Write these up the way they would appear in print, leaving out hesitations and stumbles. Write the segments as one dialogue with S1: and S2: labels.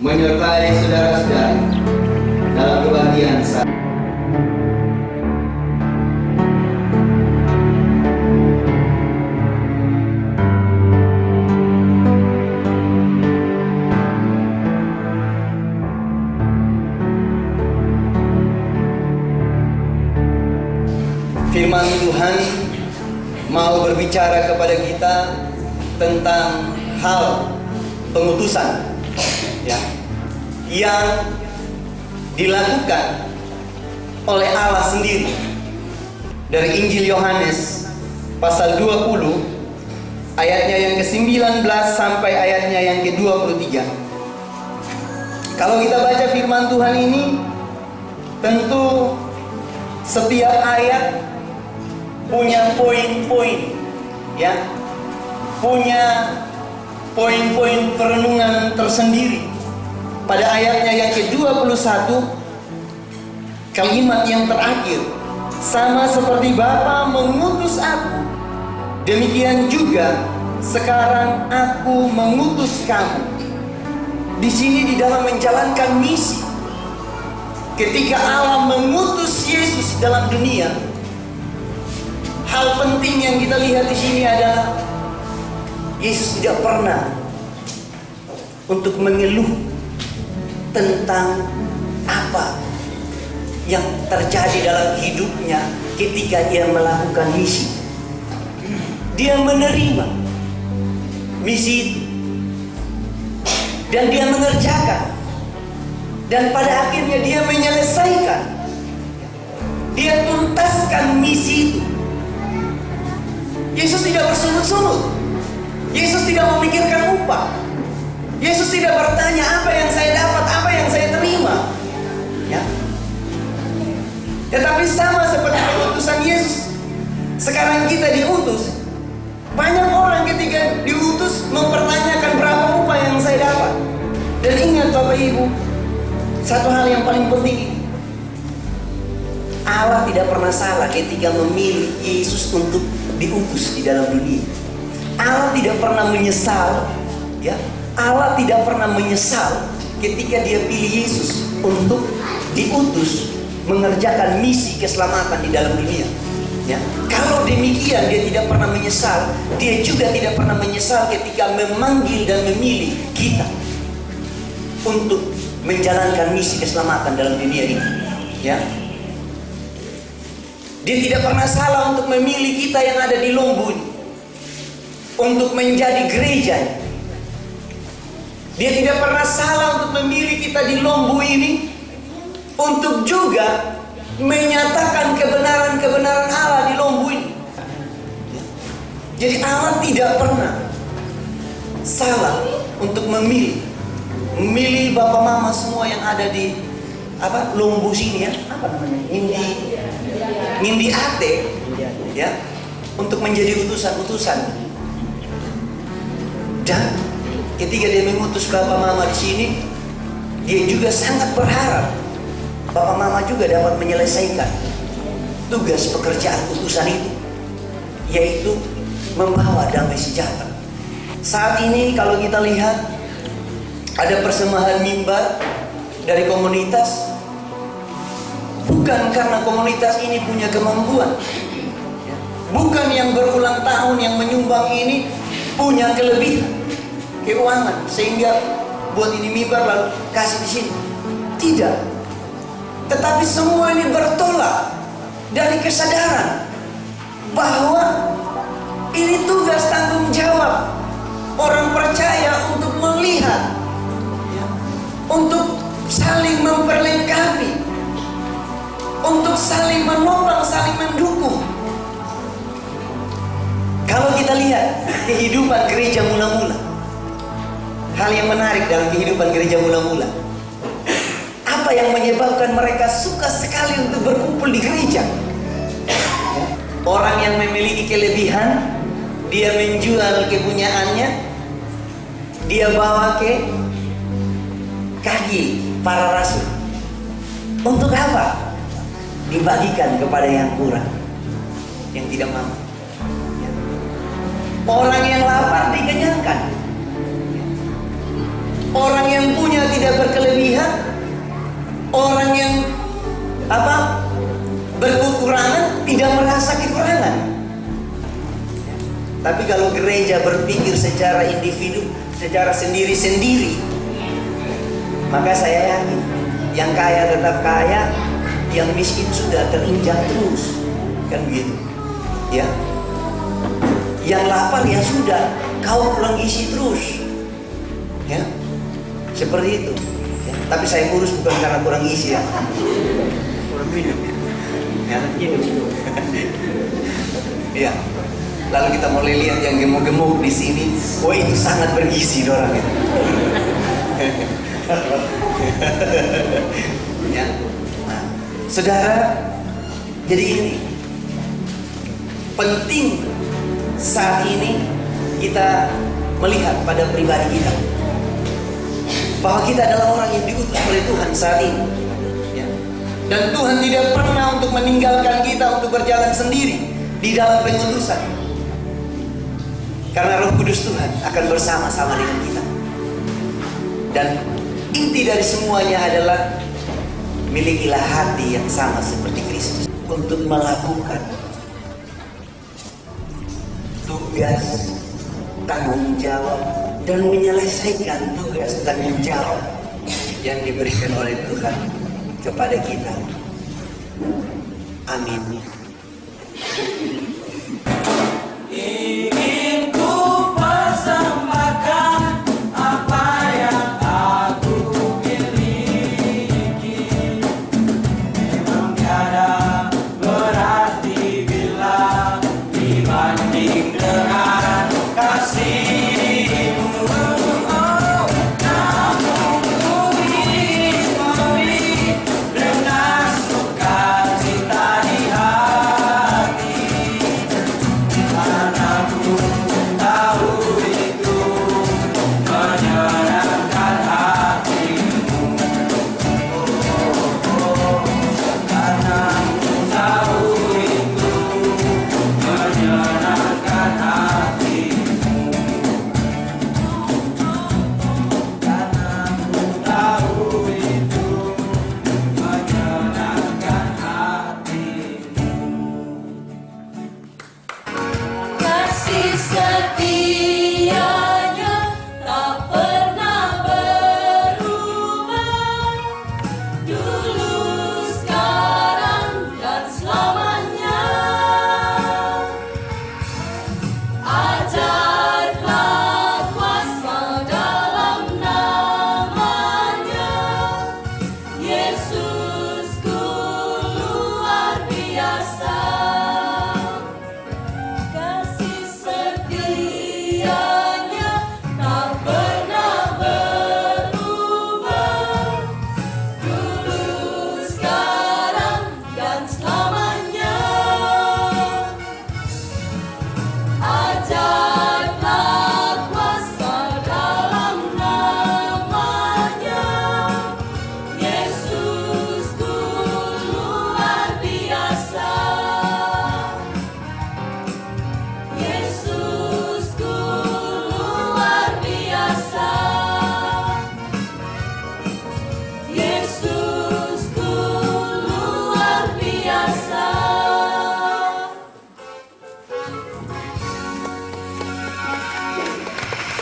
S1: menyertai saudara-saudara dalam kebahagiaan saat firman Tuhan mau berbicara kepada kita tentang hal pengutusan, ya, yang dilakukan oleh Allah sendiri. Dari Injil Yohanes pasal 20 ayatnya yang ke-19 sampai ayatnya yang ke-23. Kalau kita baca firman Tuhan ini, tentu setiap ayat punya poin-poin, ya, punya poin-poin perenungan tersendiri. Pada ayatnya yang ke-21, kalimat yang terakhir, sama seperti Bapa mengutus aku, demikian juga sekarang aku mengutus kamu. Di sini di dalam menjalankan misi, ketika Allah mengutus Yesus dalam dunia, hal penting yang kita lihat di sini adalah Yesus tidak pernah untuk mengeluh tentang apa yang terjadi dalam hidupnya ketika dia melakukan misi. Dia menerima misi itu dan dia mengerjakan, dan pada akhirnya dia menyelesaikan, dia tuntaskan misi itu. Yesus tidak bersungut-sungut, Yesus tidak memikirkan upah, Yesus tidak bertanya apa yang saya dapat, apa yang saya terima, ya. Tetapi sama seperti pengutusan Yesus, sekarang kita diutus. Banyak orang ketika diutus mempertanyakan berapa upah yang saya dapat. Dan ingat Bapak Ibu, satu hal yang paling penting ini, Allah tidak pernah salah ketika memilih Yesus untuk diutus di dalam dunia. Allah tidak pernah menyesal, ya. Allah tidak pernah menyesal ketika dia pilih Yesus untuk diutus mengerjakan misi keselamatan di dalam dunia, ya. Kalau demikian, dia tidak pernah menyesal. Dia juga tidak pernah menyesal ketika memanggil dan memilih kita untuk menjalankan misi keselamatan dalam dunia ini, ya. Dia tidak pernah salah untuk memilih kita yang ada di Lombu ini untuk menjadi gereja. Dia tidak pernah salah untuk memilih kita di Lombu ini untuk juga menyatakan kebenaran-kebenaran Allah di Lombu ini. Jadi Allah tidak pernah salah untuk memilih bapak mama semua yang ada di Lombu sini, ya, apa namanya, Nindi Ate, ya, untuk menjadi utusan-utusan. Dan ketika dia mengutus bapak mama di sini, dia juga sangat berharap bapak mama juga dapat menyelesaikan tugas pekerjaan utusan itu, yaitu membawa damai sejahtera. Saat ini kalau kita lihat ada persembahan mimbar dari komunitas, bukan karena komunitas ini punya kemampuan, bukan yang berulang tahun yang menyumbang ini punya kelebihan keuangan sehingga buat ini mimbar lalu kasih di sini. Tidak. Tetapi semua ini bertolak dari kesadaran bahwa ini tugas tanggung jawab orang percaya untuk melihat, ya, untuk saling memperlengkapi, untuk saling menopang, saling mendukung. Kalau kita lihat kehidupan gereja mula-mula, hal yang menarik dalam kehidupan gereja mula-mula, apa yang menyebabkan mereka suka sekali untuk berkumpul di gereja? Orang yang memiliki kelebihan, dia menjual kepunyaannya, dia bawa ke kaki para rasul. Untuk apa? Dibagikan kepada yang kurang, yang tidak mampu. Orang yang lapar dikenyangkan, orang yang punya tidak tidak berkelebihan, orang yang berkekurangan tidak merasa kekurangan. Tapi kalau gereja berpikir secara individu, secara sendiri-sendiri, maka saya yakin yang kaya tetap kaya, yang miskin sudah terinjak terus, kan begitu ya. Yang lapar ya sudah, kau kurang isi terus ya, seperti itu ya. Tapi saya kurus bukan karena kurang isi ya, kurang minum ya. Ya. Lalu kita mulai lihat yang gemuk-gemuk di sini, oh itu sangat bergizi orang itu. Ya. Nah, saudara, jadi ini penting saat ini kita melihat pada pribadi kita bahwa kita adalah orang yang diutus oleh Tuhan saat ini ya. Dan Tuhan tidak pernah untuk meninggalkan kita untuk berjalan sendiri di dalam pengutusan, karena Roh Kudus Tuhan akan bersama-sama dengan kita. Dan inti dari semuanya adalah milikilah hati yang sama seperti Kristus untuk melakukan tugas, tanggung jawab, dan menyelesaikan tugas tanggung jawab yang diberikan oleh Tuhan kepada kita. Amin.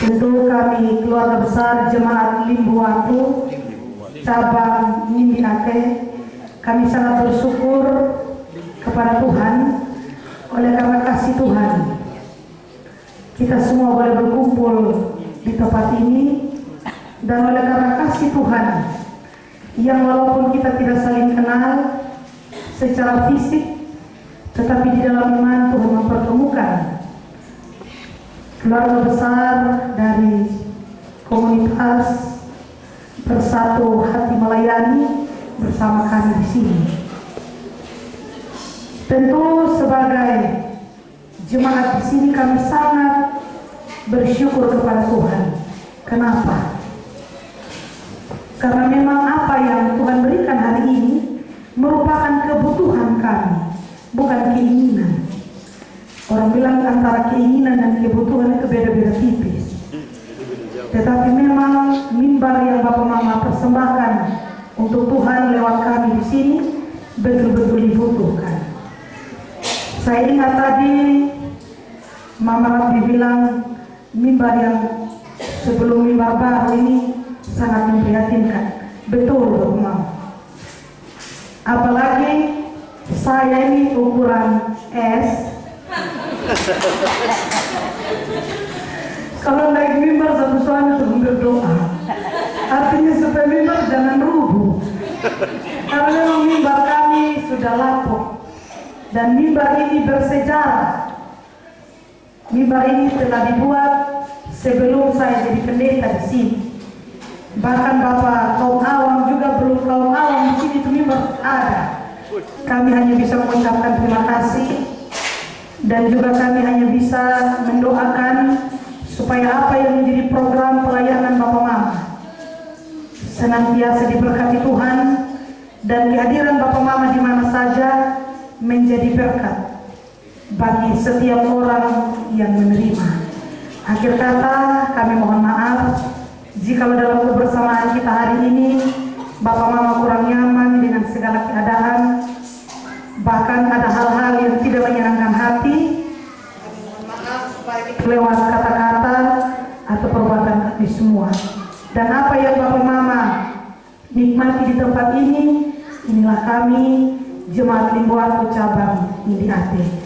S2: Tentu kami keluarga besar Jemaat Limbuwatu cabang Nindinate, kami sangat bersyukur kepada Tuhan. Oleh karena kasih Tuhan, kita semua boleh berkumpul di tempat ini, dan oleh karena kasih Tuhan yang walaupun kita tidak saling kenal secara fisik, tetapi di dalam iman Tuhan mempertemukan keluarga besar dari komunitas Bersatu Hati Melayani bersama kami di sini. Tentu sebagai jemaat di sini kami sangat bersyukur kepada Tuhan. Kenapa? Karena memang apa yang Tuhan berikan hari ini merupakan kebutuhan kami, bukan keinginan. Orang bilang antara keinginan dan kebutuhan itu beda-beda tipis. Tetapi memang mimbar yang Bapak Mama persembahkan untuk Tuhan lewat kami di sini betul-betul dibutuhkan. Saya ingat tadi Mama Rabi bilang mimbar yang sebelum mimbar baru ini sangat memprihatinkan. Betul, Bapak Mama. Apalagi saya ini ukuran S. Kalau naik mimbar satu suami suruh berdoa. Artinya supaya mimbar jangan rubuh. Karena memang mimbar kami sudah lapuk. Dan mimbar ini bersejarah. Mimbar ini telah dibuat sebelum saya jadi pendeta di sini. Bahkan Bapak kaum awam juga belum kaum awam di sini itu mimbar ada. Kami hanya bisa mengucapkan terima kasih dan juga kami hanya bisa mendoakan supaya apa yang menjadi program pelayanan Bapak Mama senantiasa diberkati Tuhan dan kehadiran Bapak Mama di mana saja menjadi berkat bagi setiap orang yang menerima. Akhir kata kami mohon maaf jika dalam kebersamaan kita hari ini Bapak Mama kurang nyaman dengan segala keadaan, bahkan ada hal-hal yang tidak menyenangkan hati lewat kata-kata atau perbuatan kami semua. Dan apa yang Bapak Mama nikmati di tempat ini, inilah kami Jemaat Limbu Atu Cabang Indi Ate.